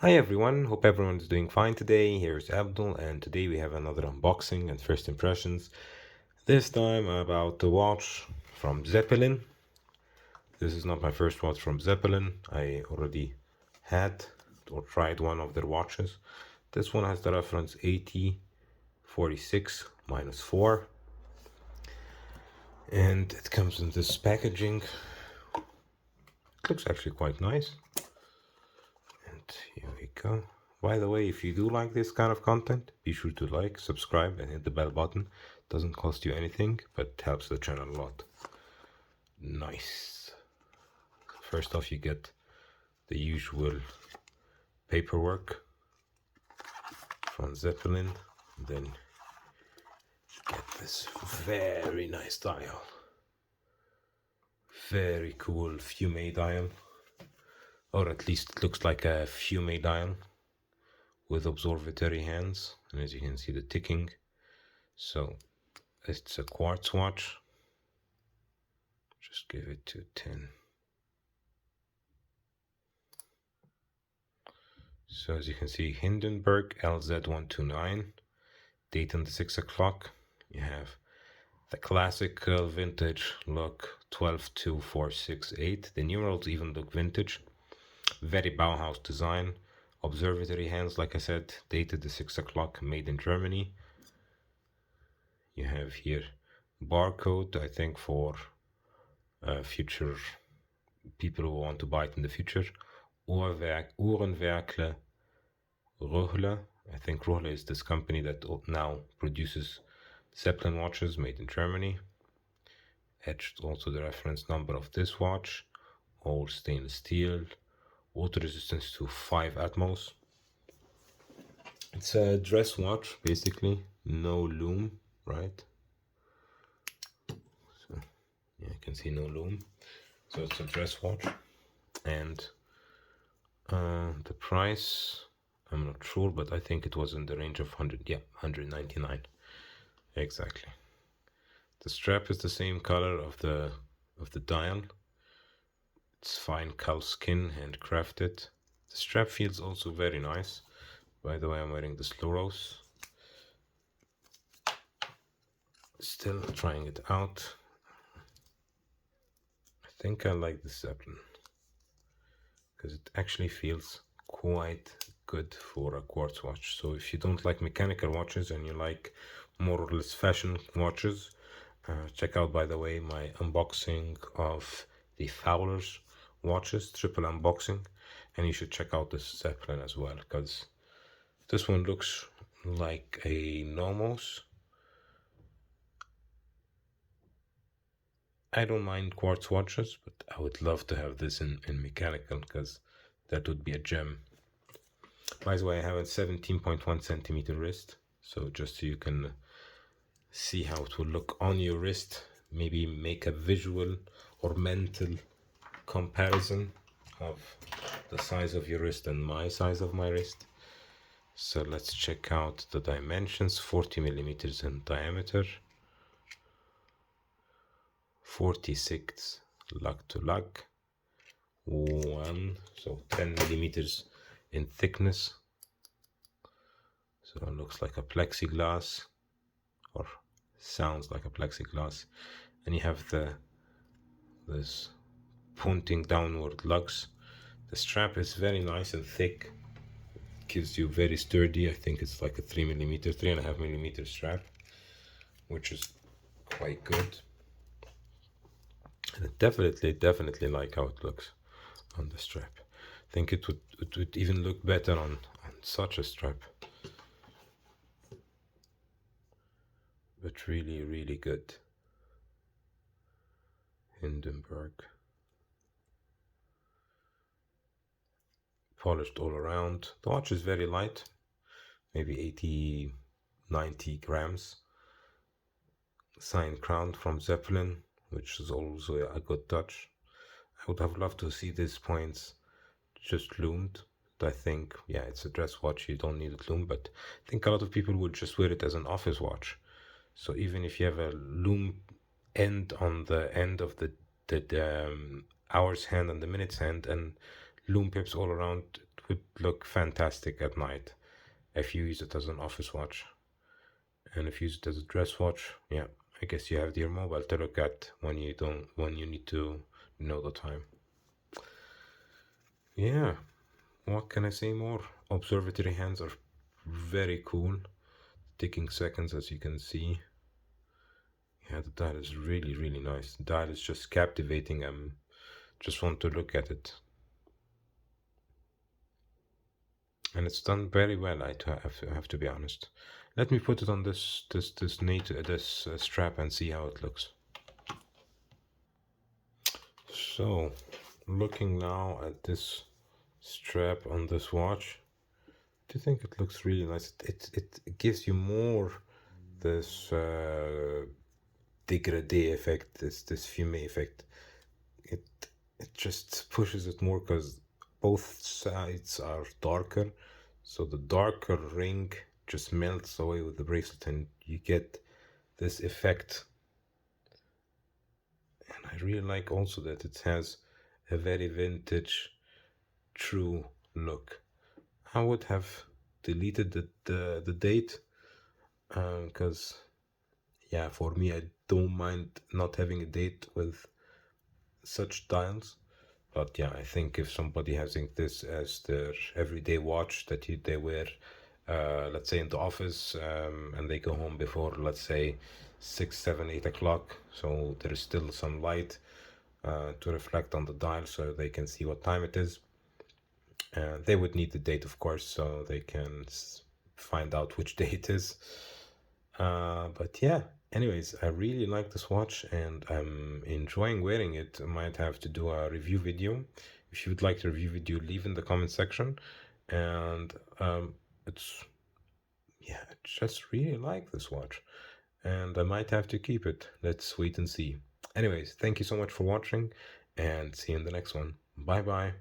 Hi everyone, hope everyone is doing fine today. Here's Abdul, and today we have another unboxing and first impressions. This time about the watch from Zeppelin. This is not my first watch from Zeppelin. I already had or tried one of their watches. This one has the reference 8046 4, and it comes in this packaging. It looks actually quite nice. And here we go. By the way, if you do like this kind of content, be sure to like, subscribe, and hit the bell button. Doesn't cost you anything, but helps the channel a lot. Nice. First off, you get the usual paperwork from Zeppelin. Then get this very nice dial. Very cool Fume dial. Or at least it looks like a Fume dial with observatory hands. And as you can see, the ticking. So it's a quartz watch. Just give it to 10. So as you can see, Hindenburg LZ129, date on the 6 o'clock. You have the classical vintage look 122468. The numerals even look vintage. Very Bauhaus design. Observatory hands, like I said, dated the 6 o'clock, made in Germany. You have here barcode, I think, for future people who want to buy it in the future. Uhrenwerkle Rohle. I think Rohle is this company that now produces Zeppelin watches made in Germany. Etched also the reference number of this watch. All stainless steel. Water resistance to 5 atmos. It's a dress watch, basically. No loom, right? So, yeah, you can see no loom. So it's a dress watch. And the price, I'm not sure, but I think it was in the range of 100, yeah, 199. Exactly. The strap is the same color of the dial. It's fine cow skin, handcrafted. The strap feels also very nice. By the way, I'm wearing the Sloros. Still trying it out. I think I like the Zeppelin because it actually feels quite good for a quartz watch. So if you don't like mechanical watches and you like more or less fashion watches, check out, by the way, my unboxing of the Fowler's watches, triple unboxing, and you should check out this Zeppelin as well, because this one looks like a Nomos. I don't mind quartz watches, but I would love to have this in mechanical, because that would be a gem. By the way, I have a 17.1 centimeter wrist, so just so you can see how it will look on your wrist, maybe make a visual or mental comparison of the size of your wrist and my size of my wrist. So let's check out the dimensions. 40 millimeters in diameter, 46 lug to lug, 1, so 10 millimeters in thickness. So it looks like a plexiglass, or sounds like a plexiglass. And you have this pointing downward lugs. The strap is very nice and thick, gives you very sturdy. I think it's like a 3.5 millimeter strap, which is quite good. And I definitely like how it looks on the strap. I think it would even look better on such a strap. But really good. Hindenburg. Polished all around. The watch is very light, maybe 80, 90 grams. Signed crown from Zeppelin, which is also a good touch. I would have loved to see these points just loomed. I think, yeah, it's a dress watch, you don't need it loomed, but I think a lot of people would just wear it as an office watch. So even if you have a loom end on the end of the hours hand and the minutes hand and loom pips all around, it would look fantastic at night if you use it as an office watch. And if you use it as a dress watch, yeah, I guess you have your mobile to look at when you need to know the time. Yeah, what can I say more? Observatory hands are very cool, taking seconds as you can see. Yeah, the dial is really, really nice. The dial is just captivating. Just want to look at it. And it's done very well. Have to be honest. Let me put it on this strap and see how it looks. So, looking now at this strap on this watch, do you think it looks really nice? It gives you more this dégradé effect, this fume effect. It it just pushes it more because both sides are darker, so the darker ring just melts away with the bracelet, and you get this effect. And I really like also that it has a very vintage, true look. I would have deleted the date because yeah, for me, I don't mind not having a date with such dials. But yeah, I think if somebody having this as their everyday watch that they wear, let's say in the office, and they go home before, let's say, 6, 7, 8 o'clock, so there is still some light to reflect on the dial so they can see what time it is. They would need the date, of course, so they can find out which day it is. But yeah, anyways, I really like this watch and I'm enjoying wearing it. I might have to do a review video. If you would like to review video, leave in the comment section. And it's, yeah, I just really like this watch. And I might have to keep it. Let's wait and see. Anyways, thank you so much for watching and see you in the next one. Bye bye.